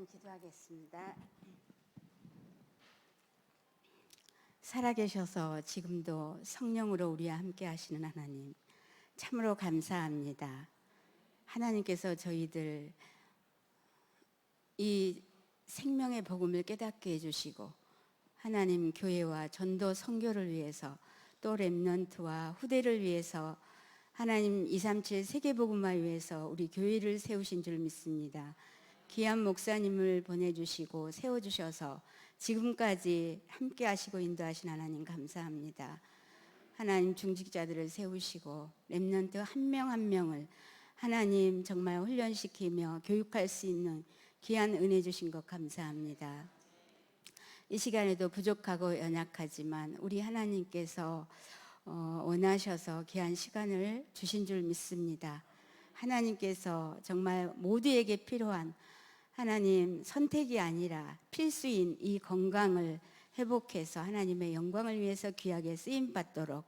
잠깐 기도하겠습니다. 살아계셔서 지금도 성령으로 우리와 함께 하시는 하나님, 참으로 감사합니다. 하나님께서 저희들 이 생명의 복음을 깨닫게 해주시고, 하나님 교회와 전도 선교를 위해서, 또 렘넌트와 후대를 위해서, 하나님 237 세계복음화 위해서 우리 교회를 세우신 줄 믿습니다. 귀한 목사님을 보내주시고 세워주셔서 지금까지 함께 하시고 인도하신 하나님 감사합니다. 하나님 중직자들을 세우시고 렘넌트 한 명 한 명을 하나님 정말 훈련시키며 교육할 수 있는 귀한 은혜 주신 것 감사합니다. 이 시간에도 부족하고 연약하지만 우리 하나님께서 원하셔서 귀한 시간을 주신 줄 믿습니다. 하나님께서 정말 모두에게 필요한 하나님 선택이 아니라 필수인 이 건강을 회복해서 하나님의 영광을 위해서 귀하게 쓰임받도록,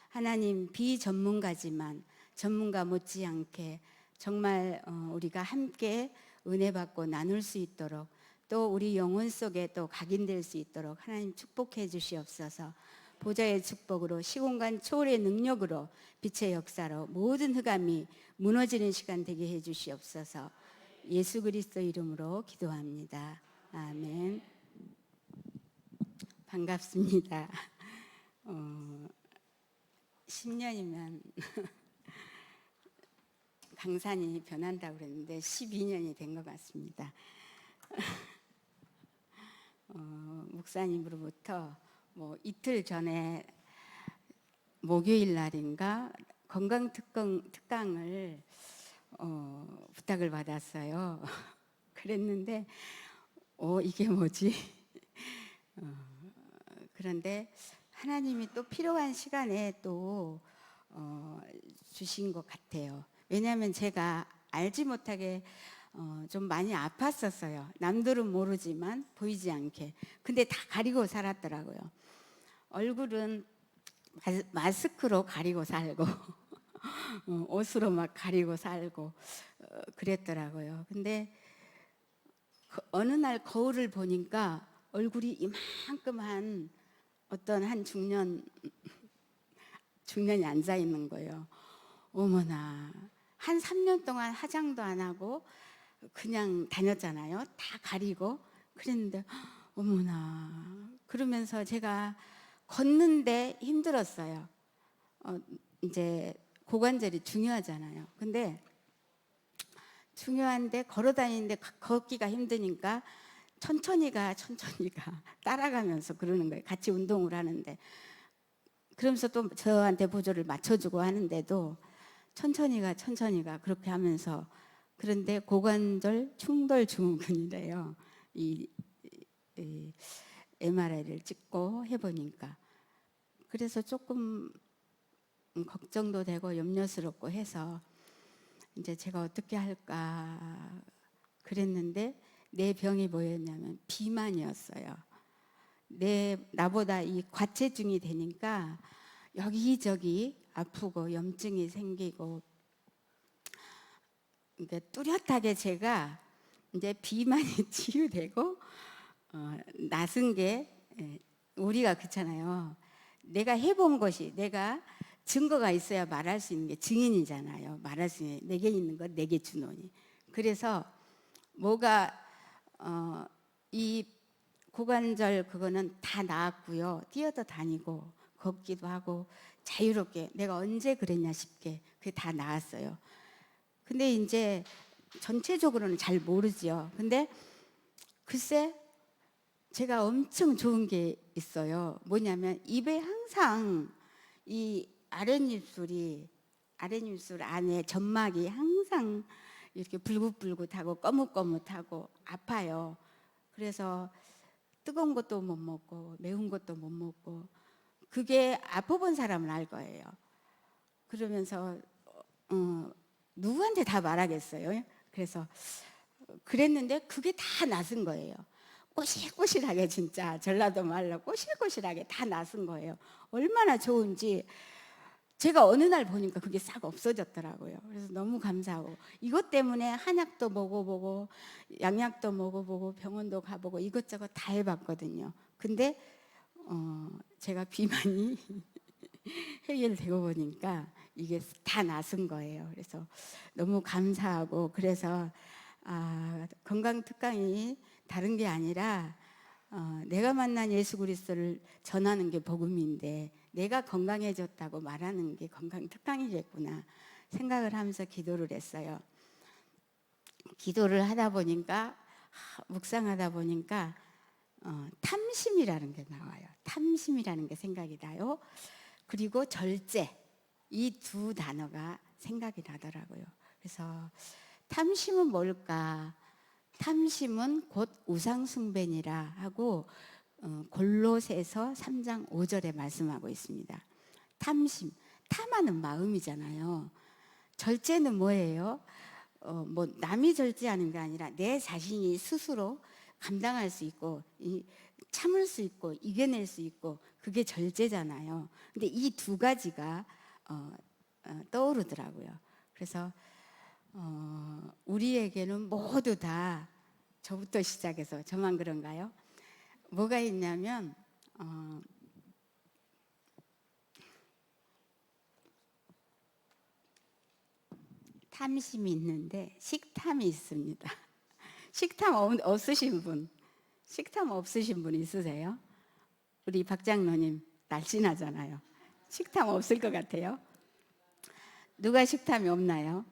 하나님 비전문가지만 전문가 못지않게 정말 우리가 함께 은혜 받고 나눌 수 있도록, 또 우리 영혼 속에 또 각인될 수 있도록 하나님 축복해 주시옵소서. 보좌의 축복으로 시공간 초월의 능력으로 빛의 역사로 모든 흑암이 무너지는 시간 되게 해 주시옵소서. 예수 그리스도 이름으로 기도합니다. 아멘. 반갑습니다. 10년이면 강산이 변한다고 그랬는데 12년이 된 것 같습니다. 목사님으로부터 이틀 전에 목요일 날인가 건강특강을 부탁을 받았어요. 그랬는데 이게 뭐지? 그런데 하나님이 또 필요한 시간에 또 주신 것 같아요. 왜냐하면 제가 알지 못하게 좀 많이 아팠었어요. 남들은 모르지만 보이지 않게. 근데 다 가리고 살았더라고요. 얼굴은 마스크로 가리고 살고 옷으로 막 가리고 살고 그랬더라고요. 근데 어느 날 거울을 보니까 얼굴이 이만큼한 어떤 한 중년이 앉아 있는 거예요. 어머나, 한 3년 동안 화장도 안 하고 그냥 다녔잖아요. 다 가리고. 그랬는데 어머나, 그러면서 제가 걷는데 힘들었어요. 이제 고관절이 중요하잖아요. 근데 중요한데 걸어 다니는데 걷기가 힘드니까 천천히가 따라가면서 그러는 거예요. 같이 운동을 하는데. 그러면서 또 저한테 보조를 맞춰주고 하는데도 천천히가 그렇게 하면서, 그런데 고관절 충돌 증후군이래요. 이 MRI를 찍고 해보니까. 그래서 조금 걱정도 되고 염려스럽고 해서 이제 제가 어떻게 할까 그랬는데, 내 병이 뭐였냐면 비만이었어요. 나보다 이 과체중이 되니까 여기저기 아프고 염증이 생기고, 그러니까 뚜렷하게 제가 이제 비만이 치유되고 낫은 게, 우리가 그렇잖아요. 내가 해본 것이, 내가 증거가 있어야 말할 수 있는 게 증인이잖아요. 말할 수 있는, 내게 있는 것 내게 주노니. 그래서 뭐가 이 고관절 그거는 다 나았고요. 뛰어도 다니고 걷기도 하고 자유롭게, 내가 언제 그랬냐 싶게 그게 다 나았어요. 근데 이제 전체적으로는 잘 모르죠. 근데 글쎄 제가 엄청 좋은 게 있어요. 뭐냐면 입에 항상 이 아랫입술 안에 점막이 항상 이렇게 불긋불긋하고 거뭇거뭇하고 아파요. 그래서 뜨거운 것도 못 먹고 매운 것도 못 먹고, 그게 아파본 사람은 알 거예요. 그러면서 누구한테 다 말하겠어요. 그래서 그랬는데 그게 다 낫은 거예요. 꼬실꼬실하게, 진짜 전라도 말로 꼬실꼬실하게 다 낫은 거예요. 얼마나 좋은지. 제가 어느 날 보니까 그게 싹 없어졌더라고요. 그래서 너무 감사하고 이것 때문에 한약도 먹어보고 양약도 먹어보고 병원도 가보고 이것저것 다 해봤거든요. 근데 제가 비만이 해결되고 보니까 이게 다 나은 거예요. 그래서 너무 감사하고 그래서 건강 특강이 다른 게 아니라 내가 만난 예수 그리스도를 전하는 게 복음인데 내가 건강해졌다고 말하는 게 건강 특강이겠구나 생각을 하면서 기도를 했어요. 기도를 하다 보니까 묵상하다 보니까 탐심이라는 게 나와요. 탐심이라는 게 생각이 나요. 그리고 절제 이 두 단어가 생각이 나더라고요. 그래서 탐심은 뭘까? 탐심은 곧 우상숭배니라 하고 골로새서 3장 5절에 말씀하고 있습니다. 탐심, 탐하는 마음이잖아요. 절제는 뭐예요? 뭐 남이 절제하는 게 아니라 내 자신이 스스로 감당할 수 있고 참을 수 있고 이겨낼 수 있고 그게 절제잖아요. 근데 이 두 가지가 떠오르더라고요. 그래서 우리에게는 모두 다 저부터 시작해서 저만 그런가요? 뭐가 있냐면 탐심이 있는데 식탐이 있습니다. 식탐 없으신 분, 식탐 없으신 분 있으세요? 우리 박장로님 날씬하잖아요. 식탐 없을 것 같아요. 누가 식탐이 없나요?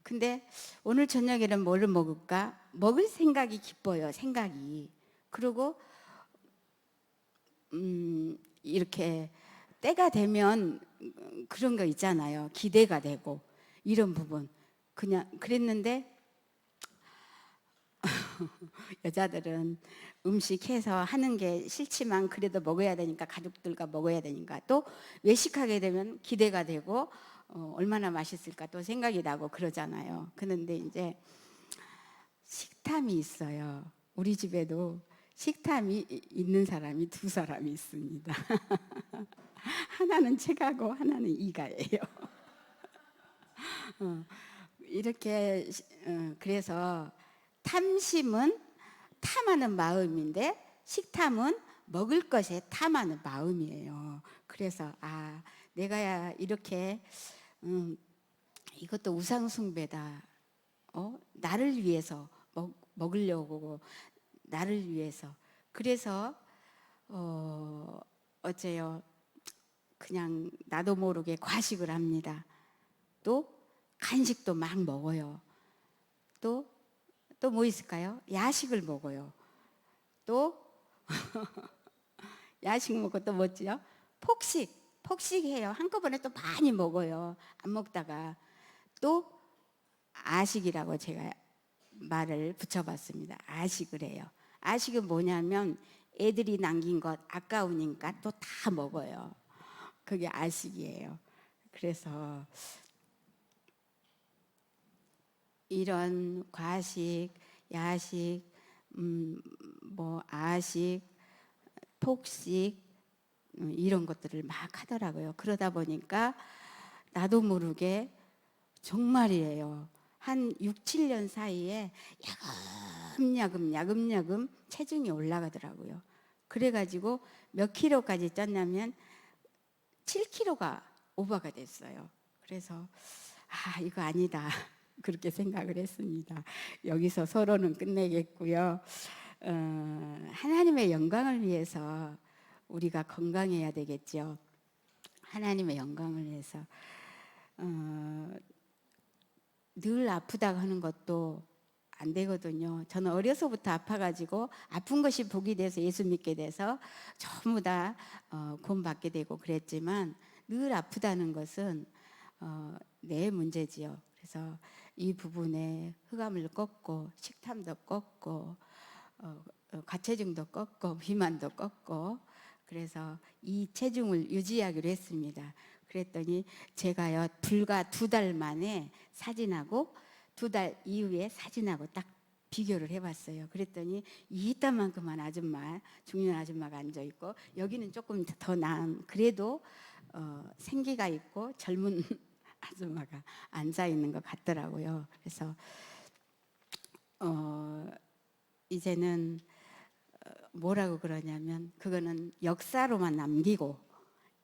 근데 오늘 저녁에는 뭐를 먹을까? 먹을 생각이 기뻐요. 생각이. 그리고 이렇게 때가 되면 그런 거 있잖아요. 기대가 되고 이런 부분. 그냥 그랬는데 여자들은 음식해서 하는 게 싫지만 그래도 먹어야 되니까 가족들과 먹어야 되니까 또 외식하게 되면 기대가 되고 얼마나 맛있을까 또 생각이 나고 그러잖아요. 그런데 이제 식탐이 있어요. 우리 집에도 식탐이 있는 사람이 두 사람이 있습니다. 하나는 책하고 하나는 이가예요. 이렇게 그래서 탐심은 탐하는 마음인데 식탐은 먹을 것에 탐하는 마음이에요. 그래서 내가 이렇게 이것도 우상숭배다. 나를 위해서 먹으려고 나를 위해서. 그래서 어째요 그냥 나도 모르게 과식을 합니다. 또 간식도 막 먹어요. 또 뭐 있을까요? 야식을 먹어요. 또 야식 먹고 또 뭐지요? 폭식해요. 한꺼번에 또 많이 먹어요. 안 먹다가 또 아식이라고 제가 말을 붙여봤습니다. 아식을 해요. 아식은 뭐냐면 애들이 남긴 것 아까우니까 또 다 먹어요. 그게 아식이에요. 그래서 이런 과식, 야식, 뭐 아식, 폭식 이런 것들을 막 하더라고요. 그러다 보니까 나도 모르게 정말이에요. 한 6, 7년 사이에 야금야금 체중이 올라가더라고요. 그래가지고 몇 킬로까지 쪘냐면 7킬로가 오버가 됐어요. 그래서 이거 아니다. 그렇게 생각을 했습니다. 여기서 서로는 끝내겠고요. 하나님의 영광을 위해서 우리가 건강해야 되겠죠. 하나님의 영광을 위해서 늘 아프다고 하는 것도 안 되거든요. 저는 어려서부터 아파가지고 아픈 것이 복이 돼서 예수 믿게 돼서 전부 다 구원받게 되고 그랬지만 늘 아프다는 것은 내 문제지요. 그래서 이 부분에 흑암을 꺾고 식탐도 꺾고 과체중도 꺾고 비만도 꺾고 그래서 이 체중을 유지하기로 했습니다. 그랬더니 제가요 불과 2달 만에 사진하고 2달 이후에 사진하고 딱 비교를 해봤어요. 그랬더니 이따만큼한 아줌마, 중년 아줌마가 앉아있고 여기는 조금 더 나은 그래도 생기가 있고 젊은 아줌마가 앉아 있는 것 같더라고요. 그래서 이제는 뭐라고 그러냐면 그거는 역사로만 남기고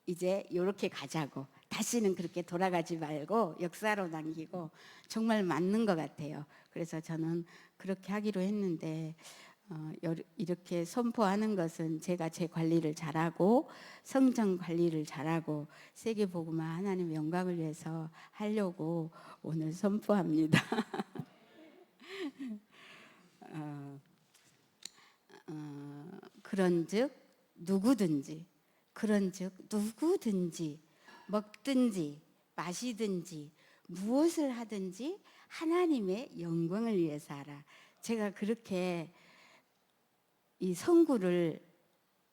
이제 이렇게 가자고, 다시는 그렇게 돌아가지 말고 역사로 남기고, 정말 맞는 것 같아요. 그래서 저는 그렇게 하기로 했는데 이렇게 선포하는 것은 제가 제 관리를 잘하고 성전 관리를 잘하고 세계복음화 하나님의 영광을 위해서 하려고 오늘 선포합니다. 그런즉 누구든지 먹든지 마시든지 무엇을 하든지 하나님의 영광을 위해서 하라. 제가 그렇게 이 선구를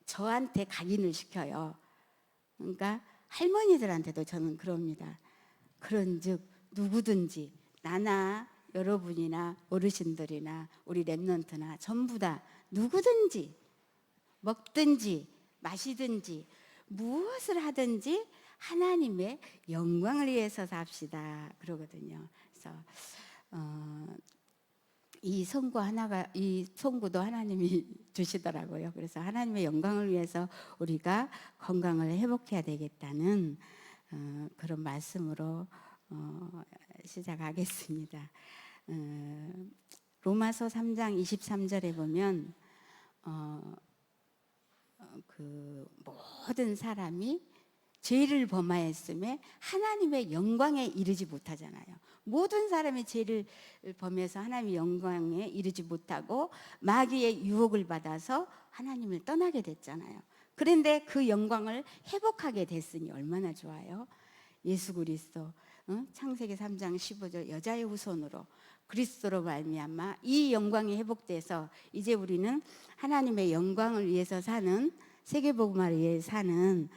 저한테 각인을 시켜요. 그러니까 할머니들한테도 저는 그럽니다. 그런즉 누구든지, 나나 여러분이나 어르신들이나 우리 랩런트나 전부 다 누구든지 먹든지 마시든지 무엇을 하든지 하나님의 영광을 위해서 삽시다 그러거든요. 그래서 이 선구도 하나님이 주시더라고요. 그래서 하나님의 영광을 위해서 우리가 건강을 회복해야 되겠다는 그런 말씀으로 시작하겠습니다. 로마서 3장 23절에 보면 그 모든 사람이 죄를 범하였음에 하나님의 영광에 이르지 못하잖아요. 모든 사람이 죄를 범해서 하나님의 영광에 이르지 못하고 마귀의 유혹을 받아서 하나님을 떠나게 됐잖아요. 그런데 그 영광을 회복하게 됐으니 얼마나 좋아요. 예수 그리스도 창세기 3장 15절 여자의 후손으로 그리스도로 말미암아 이 영광이 회복돼서 이제 우리는 하나님의 영광을 위해서 사는, 세계복음화를 위해서 사는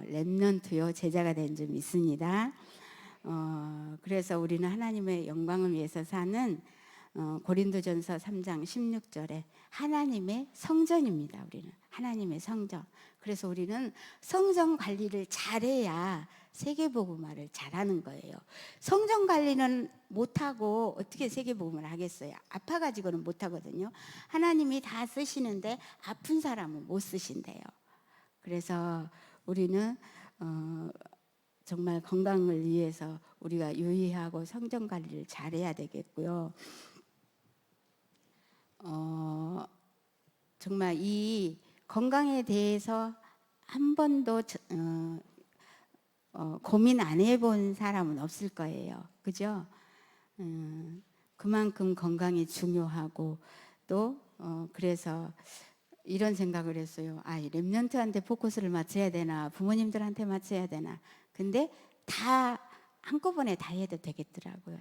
렘넌트요 제자가 된 줄 믿습니다. 그래서 우리는 하나님의 영광을 위해서 사는 고린도전서 3장 16절에 하나님의 성전입니다. 우리는 하나님의 성전. 그래서 우리는 성전 관리를 잘해야 세계복음화를 잘하는 거예요. 성전 관리는 못하고 어떻게 세계복음화를 하겠어요? 아파가지고는 못하거든요. 하나님이 다 쓰시는데 아픈 사람은 못 쓰신대요. 그래서 우리는 정말 건강을 위해서 우리가 유의하고 성전 관리를 잘해야 되겠고요. 정말 이 건강에 대해서 한 번도 고민 안 해본 사람은 없을 거예요. 그죠? 그만큼 건강이 중요하고 또 그래서 이런 생각을 했어요. 렘넌트한테 포커스를 맞춰야 되나, 부모님들한테 맞춰야 되나. 근데 다 한꺼번에 다 해도 되겠더라고요.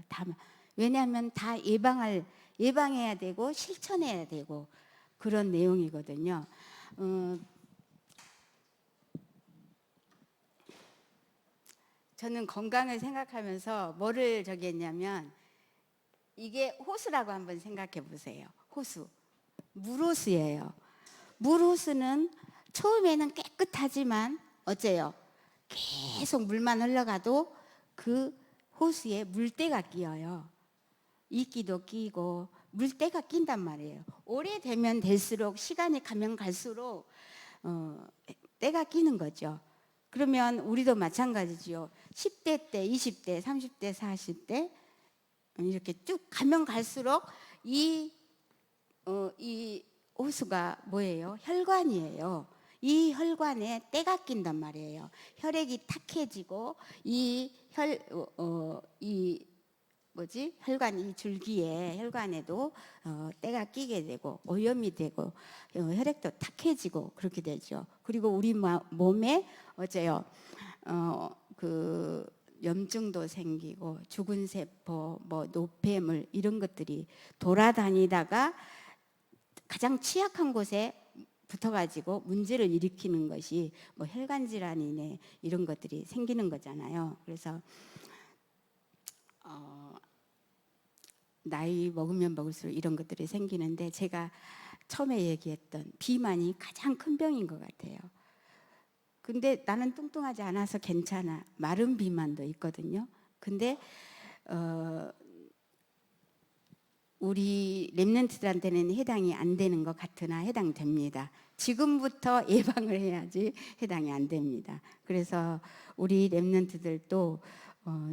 왜냐하면 다 예방해야 되고 실천해야 되고 그런 내용이거든요. 저는 건강을 생각하면서 뭐를 정했냐면, 이게 호수라고 한번 생각해 보세요. 호수. 물호수예요. 물호수는 처음에는 깨끗하지만 어째요? 계속 물만 흘러가도 그 호수에 물때가 끼어요. 이끼도 끼고 물때가 낀단 말이에요. 오래되면 될수록, 시간이 가면 갈수록 때가 끼는 거죠. 그러면 우리도 마찬가지죠. 10대 때, 20대, 30대, 40대 이렇게 쭉 가면 갈수록 이 호수가 뭐예요? 혈관이에요. 이 혈관에 때가 낀단 말이에요. 혈액이 탁해지고 혈관 이 줄기에 혈관에도 때가 끼게 되고 오염이 되고 혈액도 탁해지고 그렇게 되죠. 그리고 우리 몸에 어째요? 그 염증도 생기고 죽은 세포, 노폐물 이런 것들이 돌아다니다가 가장 취약한 곳에 붙어가지고 문제를 일으키는 것이 혈관 질환이네 이런 것들이 생기는 거잖아요. 그래서 나이 먹으면 먹을수록 이런 것들이 생기는데, 제가 처음에 얘기했던 비만이 가장 큰 병인 것 같아요. 근데 나는 뚱뚱하지 않아서 괜찮아. 마른 비만도 있거든요. 근데 우리 랩런트들한테는 해당이 안 되는 것 같으나 해당됩니다. 지금부터 예방을 해야지 해당이 안 됩니다. 그래서 우리 랩런트들도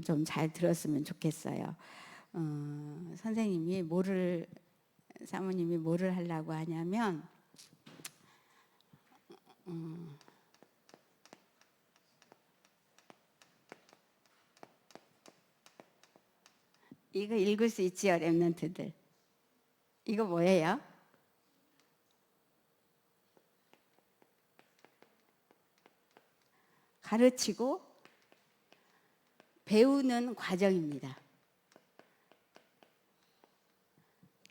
좀 잘 들었으면 좋겠어요. 사모님이 뭐를 하려고 하냐면 이거 읽을 수 있지요, 랩런트들? 이거 뭐예요? 가르치고 배우는 과정입니다.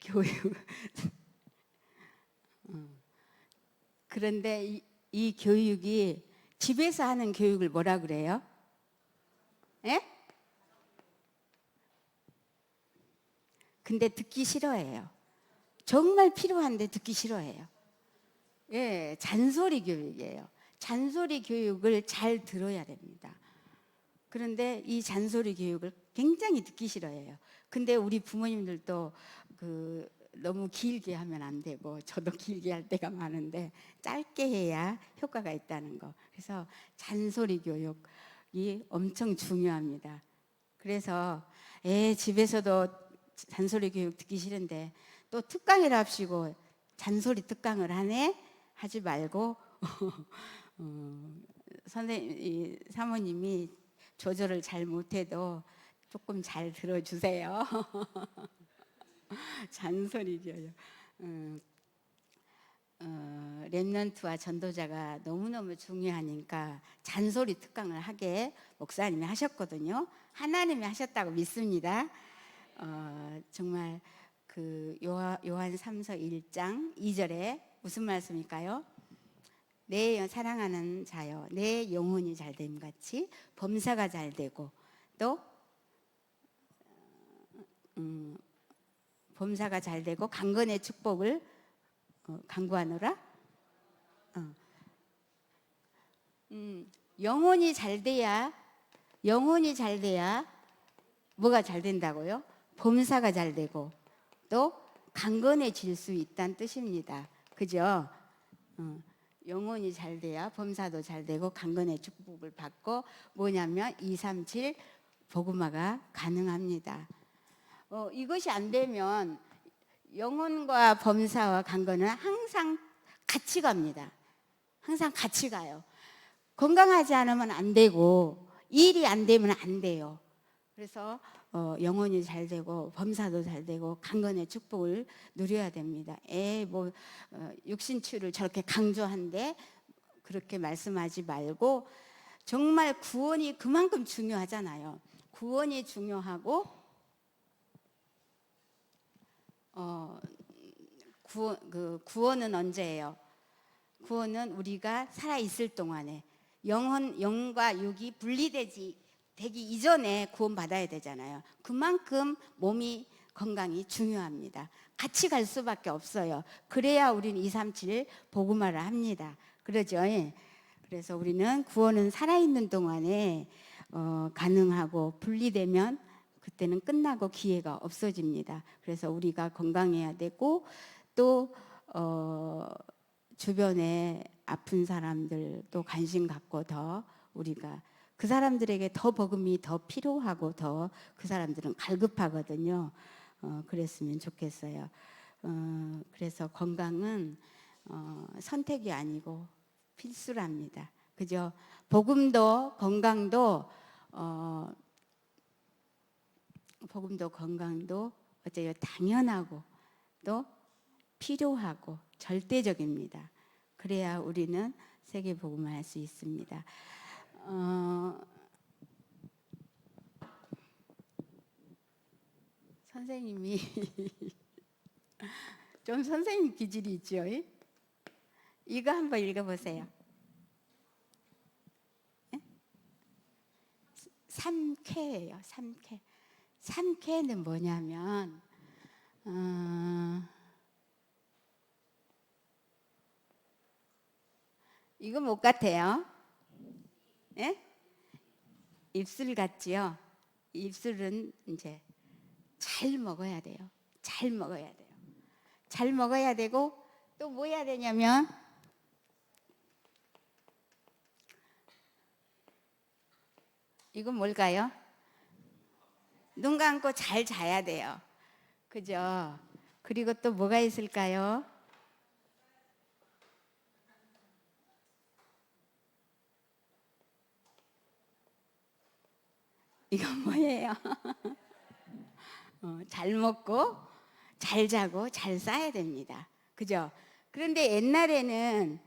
교육. 그런데 이 교육이 집에서 하는 교육을 뭐라 그래요? 예? 근데 듣기 싫어해요. 정말 필요한데 듣기 싫어해요. 예, 잔소리 교육이에요. 잔소리 교육을 잘 들어야 됩니다. 그런데 이 잔소리 교육을 굉장히 듣기 싫어해요. 근데 우리 부모님들도 너무 길게 하면 안 되고, 저도 길게 할 때가 많은데 짧게 해야 효과가 있다는 거. 그래서 잔소리 교육이 엄청 중요합니다. 그래서 집에서도 잔소리 교육 듣기 싫은데 또 특강이라 합시고 잔소리 특강을 하네? 하지 말고 선생님, 사모님이 조절을 잘 못해도 조금 잘 들어주세요. 잔소리 교육. 랩런트와 전도자가 너무너무 중요하니까 잔소리 특강을 하게 목사님이 하셨거든요. 하나님이 하셨다고 믿습니다. 정말 요한 3서 1장 2절에 무슨 말씀일까요? 내 사랑하는 자여, 내 영혼이 잘됨 같이 범사가 잘되고 또 범사가 잘되고 강건의 축복을 강구하노라. 영혼이 잘돼야 뭐가 잘 된다고요? 범사가 잘되고 또 강건해질 수 있다는 뜻입니다. 그죠? 영혼이 잘 돼야 범사도 잘 되고 강건의 축복을 받고 뭐냐면 237 복음화가 가능합니다. 이것이 안 되면 영혼과 범사와 강건은 항상 같이 갑니다. 항상 같이 가요. 건강하지 않으면 안 되고 일이 안 되면 안 돼요. 그래서 영혼이 잘 되고 범사도 잘 되고 강건의 축복을 누려야 됩니다. 육신추를 저렇게 강조한데 그렇게 말씀하지 말고 정말 구원이 그만큼 중요하잖아요. 구원이 중요하고 구원은 언제예요? 구원은 우리가 살아 있을 동안에 영과 육이 분리되기 이전에 구원받아야 되잖아요. 그만큼 몸이 건강이 중요합니다. 같이 갈 수밖에 없어요. 그래야 우리는 237 복음화를 합니다. 그러죠? 그래서 우리는 구원은 살아있는 동안에 가능하고 분리되면 그때는 끝나고 기회가 없어집니다. 그래서 우리가 건강해야 되고 또 주변에 아픈 사람들도 관심 갖고 더 우리가 그 사람들에게 더 복음이 더 필요하고 더 그 사람들은 갈급하거든요. 그랬으면 좋겠어요. 그래서 건강은 선택이 아니고 필수랍니다. 그죠? 복음도 건강도 어째요? 당연하고 또 필요하고 절대적입니다. 그래야 우리는 세계 복음을 할 수 있습니다. 선생님이 좀 선생님 기질이 있죠? 이거 한번 읽어보세요. 삼쾌예요. 삼쾌. 삼쾌는 뭐냐면 이거 못 같아요. 예? 입술 같지요? 입술은 이제 잘 먹어야 돼요. 잘 먹어야 돼요. 잘 먹어야 되고 또 뭐 해야 되냐면 이건 뭘까요? 눈 감고 잘 자야 돼요. 그죠? 그리고 또 뭐가 있을까요? 이건 뭐예요? 잘 먹고 잘 자고 잘 싸야 됩니다. 그죠? 그런데 옛날에는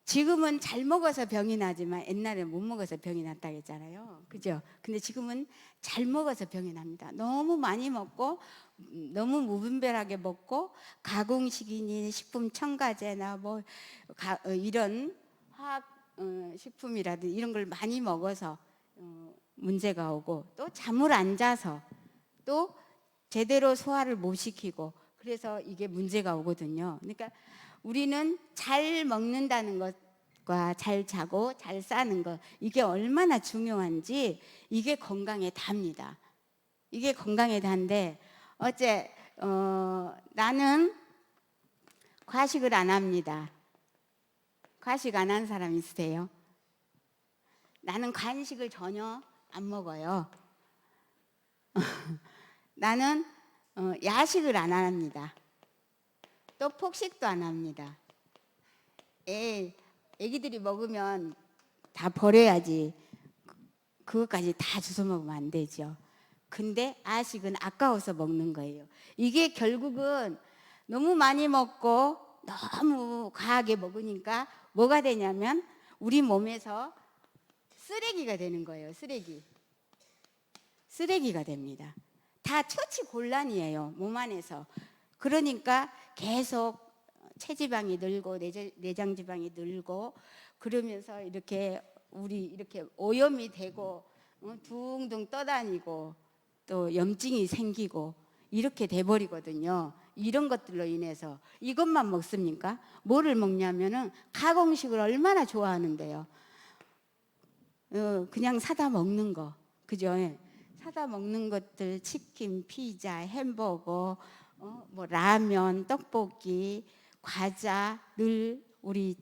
지금은 잘 먹어서 병이 나지만 옛날에 못 먹어서 병이 났다고 했잖아요. 그죠? 근데 지금은 잘 먹어서 병이 납니다. 너무 많이 먹고 너무 무분별하게 먹고 가공식이니 식품 첨가제나 뭐 이런 화학 식품이라든지 이런 걸 많이 먹어서 문제가 오고 또 잠을 안 자서 또 제대로 소화를 못 시키고 그래서 이게 문제가 오거든요. 그러니까 우리는 잘 먹는다는 것과 잘 자고 잘 싸는 것 이게 얼마나 중요한지 이게 건강에 답니다. 이게 건강에 단데 어째 나는 과식을 안 합니다. 과식 안 한 사람 있으세요? 나는 간식을 전혀 안 먹어요. 나는 야식을 안 합니다. 또 폭식도 안 합니다. 애기들이 먹으면 다 버려야지. 그것까지 다 주워 먹으면 안 되죠. 근데 아식은 아까워서 먹는 거예요. 이게 결국은 너무 많이 먹고 너무 과하게 먹으니까 뭐가 되냐면 우리 몸에서 쓰레기가 되는 거예요. 쓰레기가 됩니다. 다 처치곤란이에요. 몸 안에서. 그러니까 계속 체지방이 늘고 내장지방이 늘고 그러면서 이렇게 우리 이렇게 오염이 되고 둥둥 떠다니고 또 염증이 생기고 이렇게 돼버리거든요. 이런 것들로 인해서 이것만 먹습니까? 뭐를 먹냐면은 가공식을 얼마나 좋아하는데요. 그냥 사다 먹는 거, 그죠? 사다 먹는 것들 치킨, 피자, 햄버거, 뭐 라면, 떡볶이, 과자 늘 우리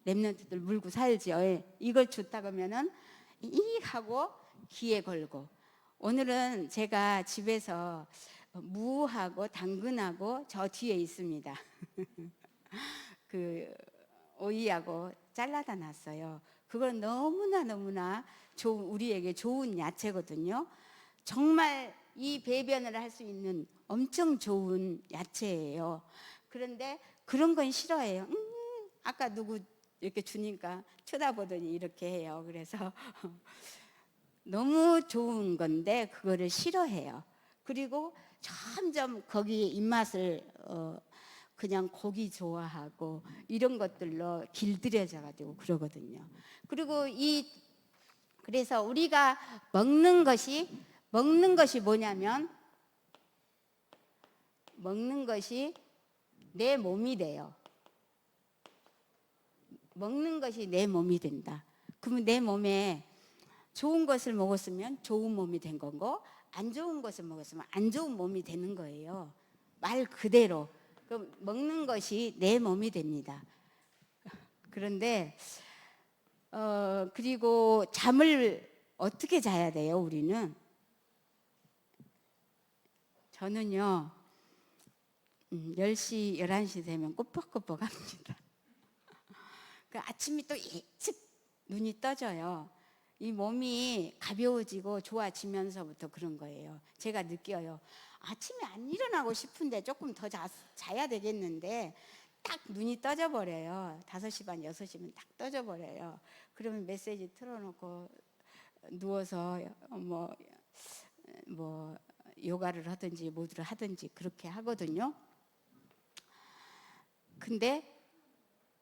랩런트들 물고 살죠. 이걸 줬다 그러면은 이 하고 귀에 걸고 오늘은 제가 집에서 무하고 당근하고 저 뒤에 있습니다. 그 오이하고 잘라다 놨어요. 그건 너무나 우리에게 좋은 야채거든요. 정말 이 배변을 할 수 있는 엄청 좋은 야채예요. 그런데 그런 건 싫어해요. 아까 누구 이렇게 주니까 쳐다보더니 이렇게 해요. 그래서 너무 좋은 건데 그거를 싫어해요. 그리고 점점 거기에 입맛을 그냥 고기 좋아하고 이런 것들로 길들여져 가지고 그러거든요. 그리고 그래서 우리가 먹는 것이 뭐냐면 먹는 것이 내 몸이 돼요. 먹는 것이 내 몸이 된다. 그러면 내 몸에 좋은 것을 먹었으면 좋은 몸이 된 거고 안 좋은 것을 먹었으면 안 좋은 몸이 되는 거예요. 말 그대로. 그럼 먹는 것이 내 몸이 됩니다. 그런데 그리고 잠을 어떻게 자야 돼요, 우리는? 저는요. 10시, 11시 되면 꾸벅꾸벅 합니다. 그 아침이 또 일찍 눈이 떠져요. 이 몸이 가벼워지고 좋아지면서부터 그런 거예요. 제가 느껴요. 아침에 안 일어나고 싶은데 조금 더 자야 되겠는데 딱 눈이 떠져 버려요. 5시 반, 6시면 딱 떠져 버려요. 그러면 메시지 틀어놓고 누워서 뭐 요가를 하든지 뭐를 하든지 그렇게 하거든요. 근데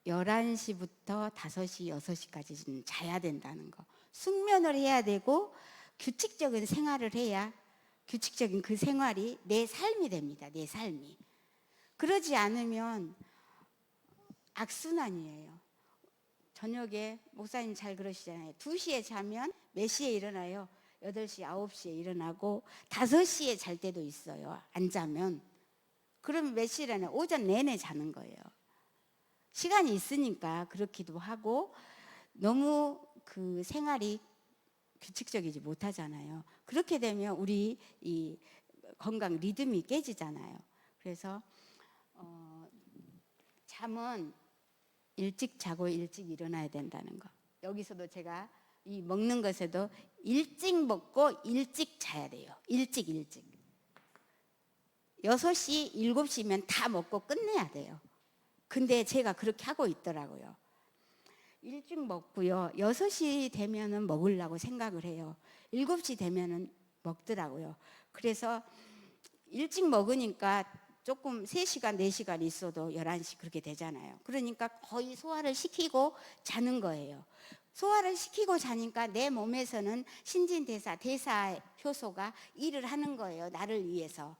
11시부터 5시, 6시까지는 자야 된다는 거. 숙면을 해야 되고 규칙적인 생활을 해야 규칙적인 그 생활이 내 삶이 됩니다. 내 삶이. 그러지 않으면 악순환이에요. 저녁에 목사님 잘 그러시잖아요. 2시에 자면 몇 시에 일어나요? 8시, 9시에 일어나고 5시에 잘 때도 있어요. 안 자면. 그러면 몇 시에 일어나요? 오전 내내 자는 거예요. 시간이 있으니까 그렇기도 하고 너무 그 생활이 규칙적이지 못하잖아요. 그렇게 되면 우리 이 건강 리듬이 깨지잖아요. 그래서 잠은 일찍 자고 일찍 일어나야 된다는 거. 여기서도 제가 이 먹는 것에도 일찍 먹고 일찍 자야 돼요. 일찍 6시, 7시면 다 먹고 끝내야 돼요. 근데 제가 그렇게 하고 있더라고요. 일찍 먹고요. 6시 되면은 먹으려고 생각을 해요. 7시 되면은 먹더라고요. 그래서 일찍 먹으니까 조금 3시간, 4시간 있어도 11시 그렇게 되잖아요. 그러니까 거의 소화를 시키고 자는 거예요. 소화를 시키고 자니까 내 몸에서는 신진대사, 대사 효소가 일을 하는 거예요. 나를 위해서.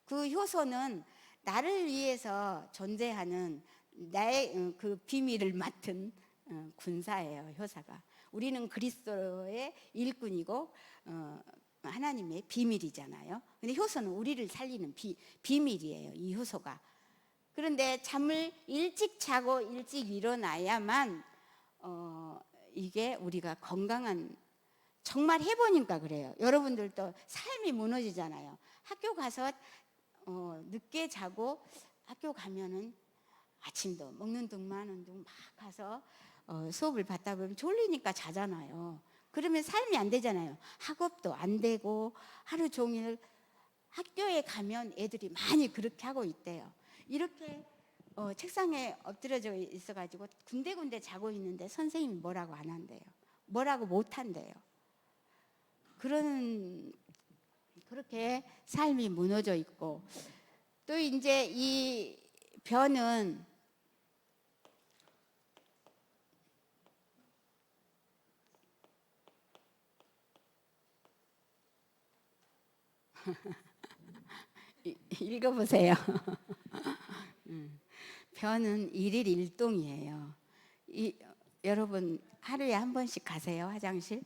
그 효소는 나를 위해서 존재하는 나의 그 비밀을 맡은 군사예요. 효사가. 우리는 그리스도의 일꾼이고 하나님의 비밀이잖아요. 근데 효소는 우리를 살리는 비밀이에요. 이 효소가. 그런데 잠을 일찍 자고 일찍 일어나야만 이게 우리가 건강한, 정말 해보니까 그래요. 여러분들도 삶이 무너지잖아요. 학교 가서 늦게 자고 학교 가면은 아침도 먹는 둥 마는 둥 막 가서 수업을 받다 보면 졸리니까 자잖아요. 그러면 삶이 안 되잖아요. 학업도 안 되고 하루 종일. 학교에 가면 애들이 많이 그렇게 하고 있대요. 이렇게 책상에 엎드려져 있어가지고 군데군데 자고 있는데 선생님이 뭐라고 안 한대요. 뭐라고 못 한대요. 그렇게 삶이 무너져 있고, 또 이제 이 변은 읽어보세요. 변은 일일 일동이에요. 여러분 하루에 한 번씩 가세요, 화장실?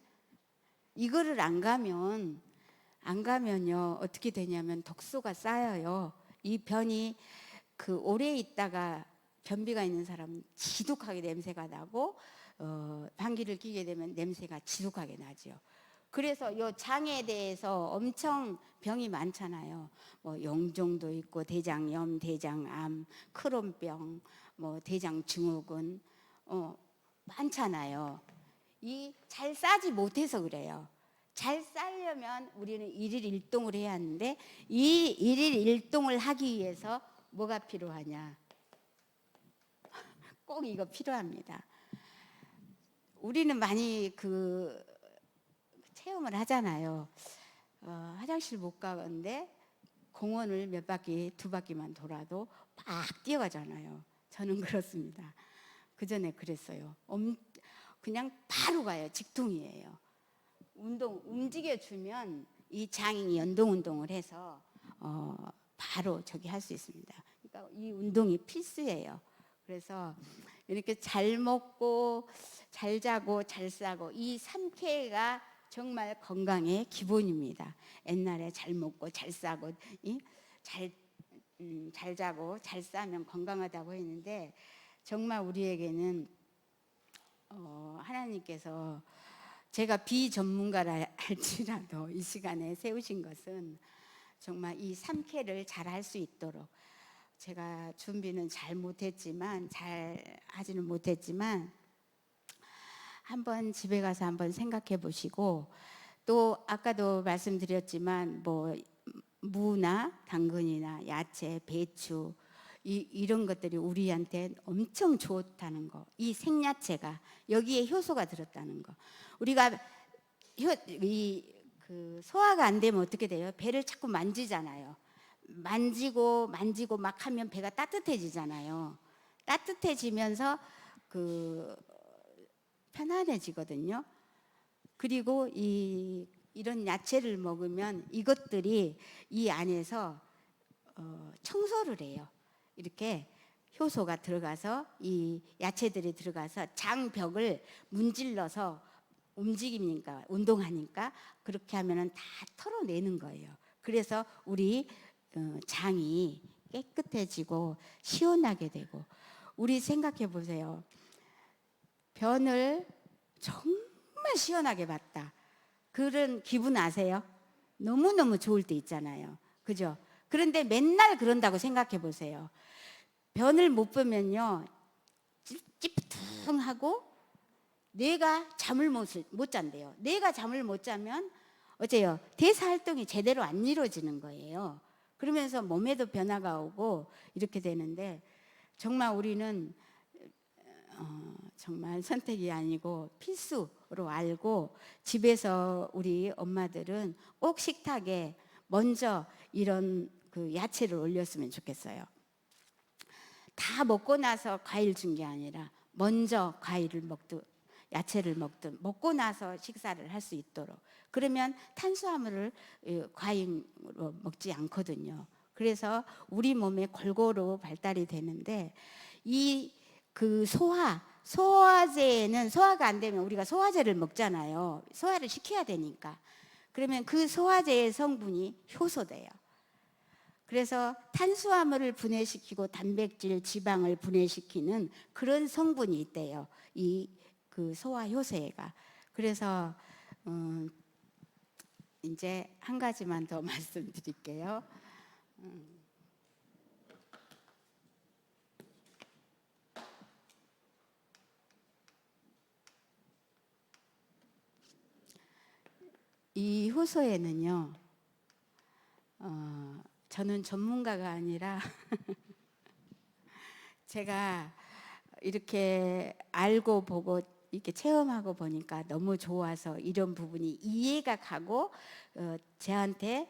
이거를 안 가면요 어떻게 되냐면 독소가 쌓여요. 이 변이 그 오래 있다가 변비가 있는 사람은 지독하게 냄새가 나고 방귀를 뀌게 되면 냄새가 지독하게 나죠. 그래서 이 장에 대해서 엄청 병이 많잖아요. 뭐 용종도 있고 대장염, 대장암, 크론병, 뭐 대장증후군 많잖아요. 이 잘 싸지 못해서 그래요. 잘 싸려면 우리는 일일 일동을 해야 하는데 이 일일 일동을 하기 위해서 뭐가 필요하냐? 꼭 이거 필요합니다. 우리는 많이 그 체험을 하잖아요. 화장실 못 가는데 공원을 몇 바퀴, 2바퀴만 돌아도 막 뛰어가잖아요. 저는 그렇습니다. 그 전에 그랬어요. 그냥 바로 가요. 직통이에요. 움직여주면 이 장이 연동 운동을 해서 바로 저기 할 수 있습니다. 그러니까 이 운동이 필수예요. 그래서 이렇게 잘 먹고 잘 자고 잘 싸고 이 3K가 정말 건강의 기본입니다. 옛날에 잘 먹고 잘 싸고 잘 자고 잘 싸면 건강하다고 했는데 정말 우리에게는 하나님께서 제가 비전문가라 할지라도 이 시간에 세우신 것은 정말 이 3K를 잘 할 수 있도록, 제가 준비는 잘 하지는 못했지만 한번 집에 가서 한번 생각해 보시고, 또 아까도 말씀드렸지만 뭐 무나 당근이나 야채, 배추 이런 것들이 우리한테 엄청 좋다는 거, 이 생야채가 여기에 효소가 들었다는 거. 우리가 그 소화가 안 되면 어떻게 돼요? 배를 자꾸 만지잖아요. 만지고 막 하면 배가 따뜻해지잖아요. 따뜻해지면서 그 편안해지거든요. 그리고 이런 야채를 먹으면 이것들이 이 안에서 청소를 해요. 이렇게 효소가 들어가서 이 야채들이 들어가서 장벽을 문질러서 움직이니까 운동하니까 그렇게 하면은 다 털어내는 거예요. 그래서 우리 장이 깨끗해지고 시원하게 되고 우리 생각해 보세요. 변을 정말 시원하게 봤다. 그런 기분 아세요? 너무너무 좋을 때 있잖아요. 그죠? 그런데 맨날 그런다고 생각해 보세요. 변을 못 보면요. 찌뿌둥하고 뇌가 잠을 못 잔대요. 뇌가 잠을 못 자면 어째요? 대사 활동이 제대로 안 이루어지는 거예요. 그러면서 몸에도 변화가 오고 이렇게 되는데 정말 우리는 정말 선택이 아니고 필수로 알고 집에서 우리 엄마들은 꼭 식탁에 먼저 이런 그 야채를 올렸으면 좋겠어요. 다 먹고 나서 과일 준 게 아니라 먼저 과일을 먹든 야채를 먹든 먹고 나서 식사를 할 수 있도록. 그러면 탄수화물을 과잉으로 먹지 않거든요. 그래서 우리 몸에 골고루 발달이 되는데 이 그 소화제는 소화가 안 되면 우리가 소화제를 먹잖아요. 소화를 시켜야 되니까. 그러면 그 소화제의 성분이 효소돼요. 그래서 탄수화물을 분해시키고 단백질, 지방을 분해시키는 그런 성분이 있대요. 이 그 소화 효소가. 그래서 이제 한 가지만 더 말씀드릴게요. 이 효소에는요. 저는 전문가가 아니라 제가 이렇게 알고 보고 이렇게 체험하고 보니까 너무 좋아서 이런 부분이 이해가 가고 저한테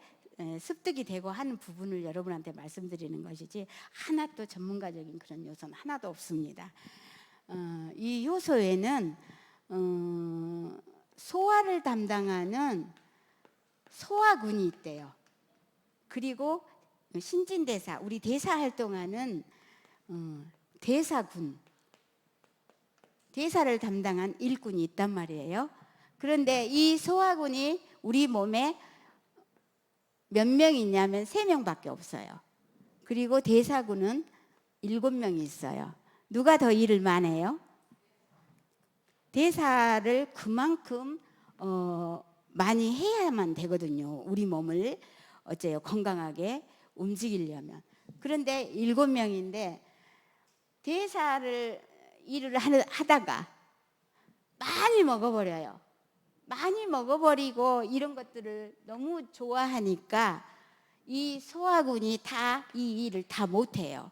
습득이 되고 하는 부분을 여러분한테 말씀드리는 것이지 하나도 전문가적인 그런 요소는 하나도 없습니다. 이 효소에는 소화를 담당하는 소화군이 있대요. 그리고 신진대사, 우리 대사 활동하는 대사군, 대사를 담당한 일군이 있단 말이에요. 그런데 이 소화군이 우리 몸에 몇 명이 있냐면 3명밖에 없어요. 그리고 대사군은 7명이 있어요. 누가 더 일을 많이 해요? 대사를 그만큼 많이 해야만 되거든요. 우리 몸을 어째요? 건강하게 움직이려면. 그런데 7명인데 대사를 일을 하다가 많이 먹어버려요. 많이 먹어버리고 이런 것들을 너무 좋아하니까 이 소화군이 다 이 일을 다 못해요.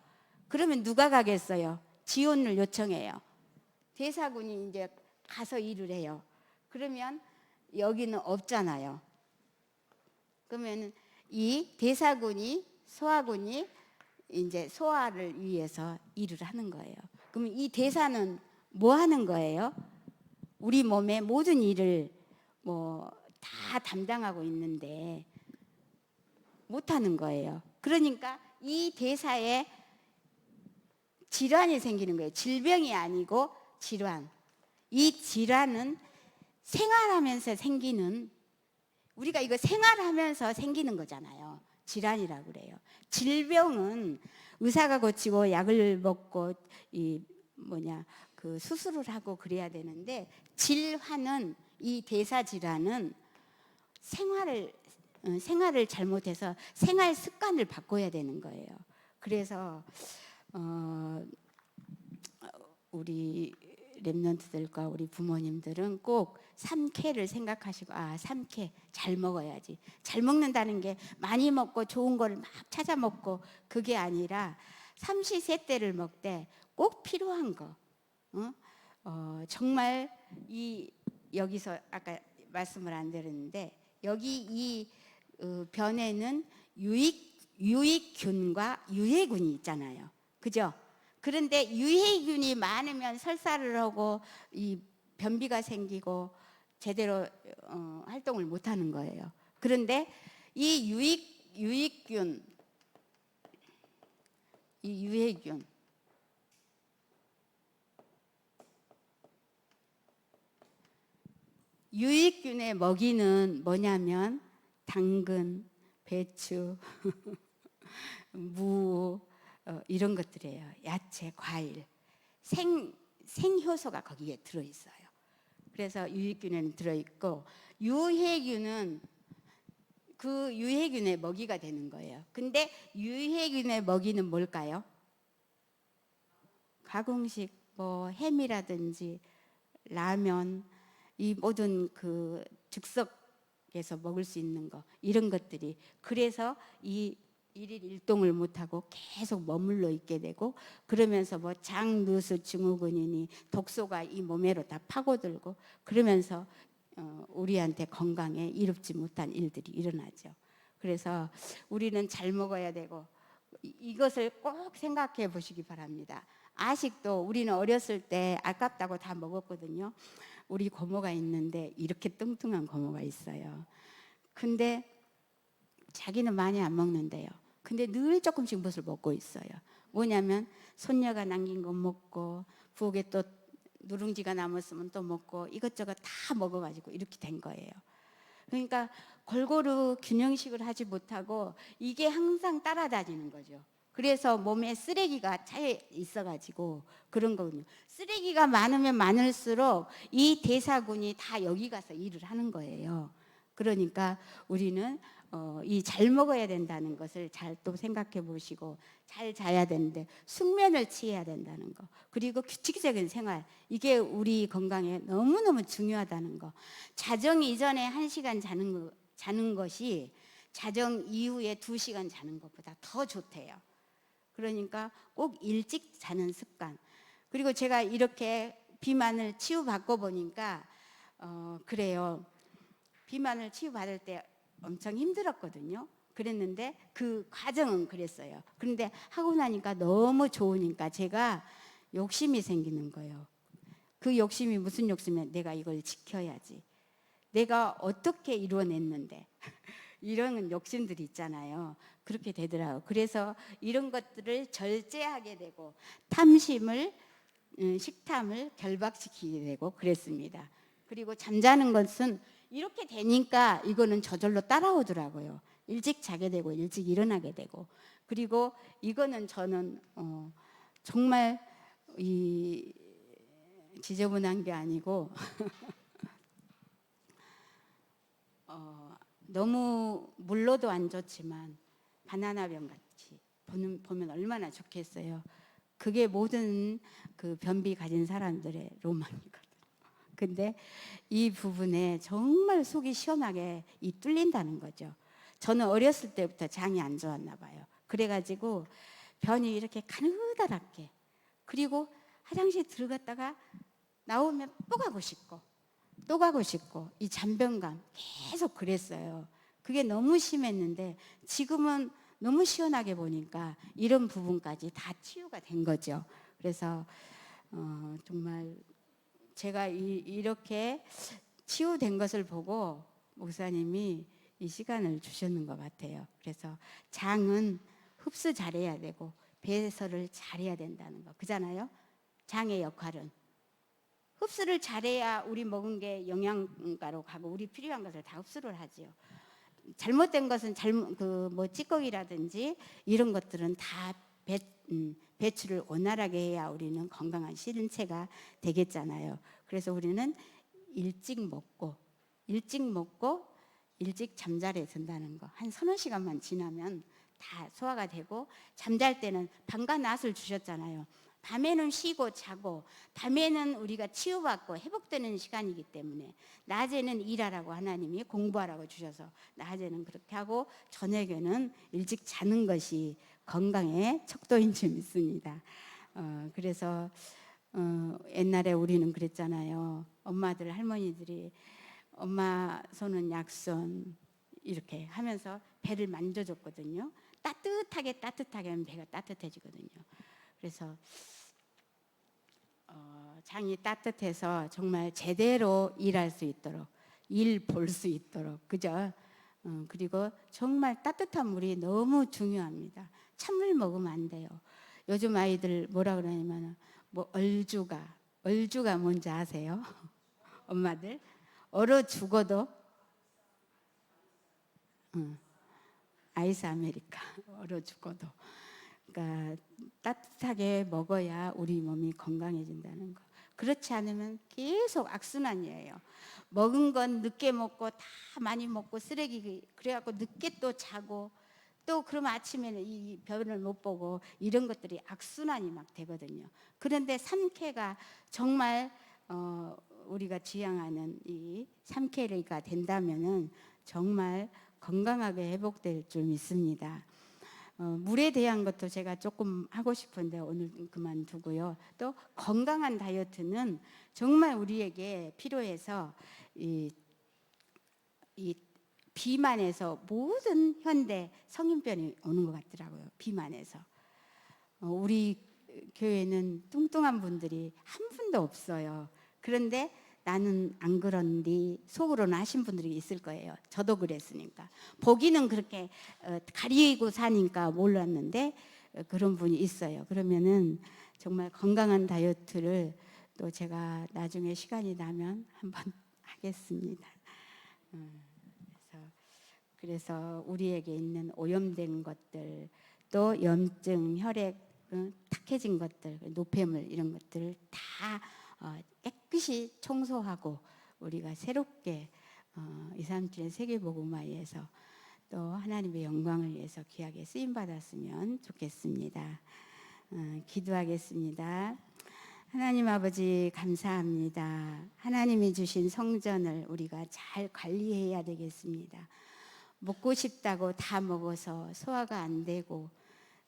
그러면 누가 가겠어요? 지원을 요청해요. 대사군이 이제 가서 일을 해요. 그러면 여기는 없잖아요. 그러면 이 대사군이 소화군이 이제 소화를 위해서 일을 하는 거예요. 그럼 이 대사는 뭐 하는 거예요? 우리 몸의 모든 일을 뭐 다 담당하고 있는데 못 하는 거예요. 그러니까 이 대사에 질환이 생기는 거예요. 질병이 아니고 질환. 이 질환은 생활하면서 생기는, 우리가 이거 생활하면서 생기는 거잖아요. 질환이라고 그래요. 질병은 의사가 고치고 약을 먹고 그 수술을 하고 그래야 되는데, 질환은, 이 대사 질환은 생활을 잘못해서 생활 습관을 바꿔야 되는 거예요. 그래서 우리 랩런트들과 우리 부모님들은 꼭 3K를 생각하시고, 3K 잘 먹어야지. 잘 먹는다는 게 많이 먹고 좋은 걸 막 찾아 먹고 그게 아니라 삼시세때를 먹되 꼭 필요한 거. 정말 여기서 아까 말씀을 안 드렸는데, 여기 이 변에는 유익균과 유해균이 있잖아요. 그죠? 그런데 유해균이 많으면 설사를 하고 이 변비가 생기고 제대로 활동을 못 하는 거예요. 그런데 이 유익균, 이 유해균, 유익균의 먹이는 뭐냐면 당근, 배추, 무 이런 것들이에요. 야채, 과일, 생효소가 거기에 들어있어요. 그래서 유익균에는 들어있고, 유해균은 그 유해균의 먹이가 되는 거예요. 근데 유해균의 먹이는 뭘까요? 가공식, 뭐 햄이라든지 라면, 이 모든 그 즉석에서 먹을 수 있는 거, 이런 것들이, 그래서 이 일일 일동을 못하고 계속 머물러 있게 되고, 그러면서 뭐 장누수 증후군이니 독소가 이 몸에로 다 파고들고, 그러면서 우리한테 건강에 이롭지 못한 일들이 일어나죠. 그래서 우리는 잘 먹어야 되고, 이것을 꼭 생각해 보시기 바랍니다. 아직도 우리는 어렸을 때 아깝다고 다 먹었거든요. 우리 고모가 있는데 이렇게 뚱뚱한 고모가 있어요. 근데 자기는 많이 안 먹는데요. 근데 늘 조금씩 무엇을 먹고 있어요. 뭐냐면 손녀가 남긴 거 먹고, 부엌에 또 누룽지가 남았으면 또 먹고, 이것저것 다 먹어가지고 이렇게 된 거예요. 그러니까 골고루 균형식을 하지 못하고 이게 항상 따라다니는 거죠. 그래서 몸에 쓰레기가 차 있어가지고 그런 거군요. 쓰레기가 많으면 많을수록 이 대사군이 다 여기 가서 일을 하는 거예요. 그러니까 우리는 이 잘 먹어야 된다는 것을 잘 또 생각해 보시고, 잘 자야 되는데 숙면을 취해야 된다는 거, 그리고 규칙적인 생활, 이게 우리 건강에 너무너무 중요하다는 거. 자정 이전에 1시간 자는 것이 자정 이후에 2시간 자는 것보다 더 좋대요. 그러니까 꼭 일찍 자는 습관. 그리고 제가 이렇게 비만을 치유받고 보니까 그래요. 비만을 치유받을 때 엄청 힘들었거든요. 그랬는데 그 과정은 그랬어요. 그런데 하고 나니까 너무 좋으니까 제가 욕심이 생기는 거예요. 그 욕심이 무슨 욕심이냐? 내가 이걸 지켜야지. 내가 어떻게 이루어냈는데. 이런 욕심들이 있잖아요. 그렇게 되더라고요. 그래서 이런 것들을 절제하게 되고, 식탐을 결박시키게 되고 그랬습니다. 그리고 잠자는 것은 이렇게 되니까 이거는 저절로 따라오더라고요. 일찍 자게 되고 일찍 일어나게 되고. 그리고 이거는 저는 정말 지저분한 게 아니고 너무 물러도 안 좋지만 바나나병 같이 보면 얼마나 좋겠어요. 그게 모든 그 변비 가진 사람들의 로망이거든요. 근데 이 부분에 정말 속이 시원하게 뚫린다는 거죠. 저는 어렸을 때부터 장이 안 좋았나 봐요. 그래가지고 변이 이렇게 가느다랗게, 그리고 화장실 들어갔다가 나오면 또 가고 싶고 또 가고 싶고, 이 잔변감 계속 그랬어요. 그게 너무 심했는데 지금은 너무 시원하게 보니까 이런 부분까지 다 치유가 된 거죠. 그래서 정말 제가 이렇게 치유된 것을 보고 목사님이 이 시간을 주셨는 것 같아요. 그래서 장은 흡수 잘해야 되고 배설을 잘해야 된다는 거, 그잖아요. 장의 역할은 흡수를 잘해야 우리 먹은 게 영양가로 가고 우리 필요한 것을 다 흡수를 하지요. 잘못된 것은 찌꺼기라든지 이런 것들은 다 배출을 원활하게 해야 우리는 건강한 신체가 되겠잖아요. 그래서 우리는 일찍 먹고 일찍 잠자리에 든다는 거. 한 서너 시간만 지나면 다 소화가 되고, 잠잘 때는 밤과 낮을 주셨잖아요. 밤에는 쉬고 자고, 밤에는 우리가 치유받고 회복되는 시간이기 때문에 낮에는 일하라고 하나님이 공부하라고 주셔서 낮에는 그렇게 하고 저녁에는 일찍 자는 것이 건강의 척도인 줄 믿습니다. 그래서 옛날에 우리는 그랬잖아요. 엄마들, 할머니들이 엄마 손은 약손 이렇게 하면서 배를 만져줬거든요. 따뜻하게 하면 배가 따뜻해지거든요. 그래서 장이 따뜻해서 정말 제대로 일할 수 있도록, 일 볼 수 있도록, 그죠? 그리고 정말 따뜻한 물이 너무 중요합니다. 찬물 먹으면 안 돼요. 요즘 아이들 뭐라 그러냐면 얼주가 뭔지 아세요? 엄마들? 얼어 죽어도 아이스 아메리카 얼어 죽어도 그러니까 따뜻하게 먹어야 우리 몸이 건강해진다는 거. 그렇지 않으면 계속 악순환이에요. 먹은 건 늦게 먹고 다 많이 먹고 쓰레기 그래갖고 늦게 또 자고 또 그러면 아침에는 이 변을 못 보고 이런 것들이 악순환이 막 되거든요. 그런데 삼케가 정말 우리가 지향하는 이 삼케가 된다면은 정말 건강하게 회복될 줄 믿습니다. 물에 대한 것도 제가 조금 하고 싶은데 오늘 그만두고요. 또 건강한 다이어트는 정말 우리에게 필요해서 이 비만에서 모든 현대 성인병이 오는 것 같더라고요. 비만에서. 우리 교회는 뚱뚱한 분들이 한 분도 없어요. 그런데 나는 안 그런디 속으로는 하신 분들이 있을 거예요. 저도 그랬으니까. 보기는 그렇게 가리고 사니까 몰랐는데 그런 분이 있어요. 그러면은 정말 건강한 다이어트를 또 제가 나중에 시간이 나면 한번 하겠습니다. 그래서 우리에게 있는 오염된 것들, 또 염증, 혈액, 탁해진 것들, 노폐물 이런 것들을 다 깨끗이 청소하고 우리가 새롭게 237의 세계복음화에서 또 하나님의 영광을 위해서 귀하게 쓰임받았으면 좋겠습니다. 기도하겠습니다. 하나님 아버지 감사합니다. 하나님이 주신 성전을 우리가 잘 관리해야 되겠습니다. 먹고 싶다고 다 먹어서 소화가 안 되고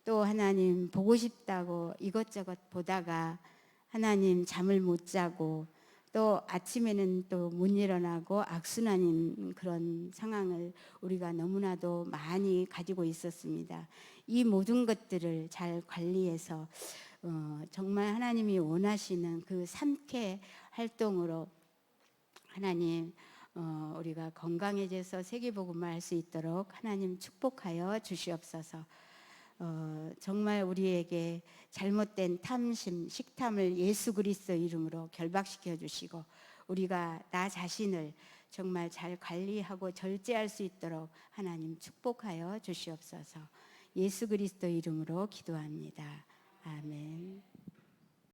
또 하나님 보고 싶다고 이것저것 보다가 하나님 잠을 못 자고 또 아침에는 또 못 일어나고 악순환인 그런 상황을 우리가 너무나도 많이 가지고 있었습니다. 이 모든 것들을 잘 관리해서 정말 하나님이 원하시는 그 삼케 활동으로 하나님 우리가 건강해져서 세계복음을 할 수 있도록 하나님 축복하여 주시옵소서. 정말 우리에게 잘못된 탐심, 식탐을 예수 그리스도 이름으로 결박시켜 주시고 우리가 나 자신을 정말 잘 관리하고 절제할 수 있도록 하나님 축복하여 주시옵소서. 예수 그리스도 이름으로 기도합니다. 아멘.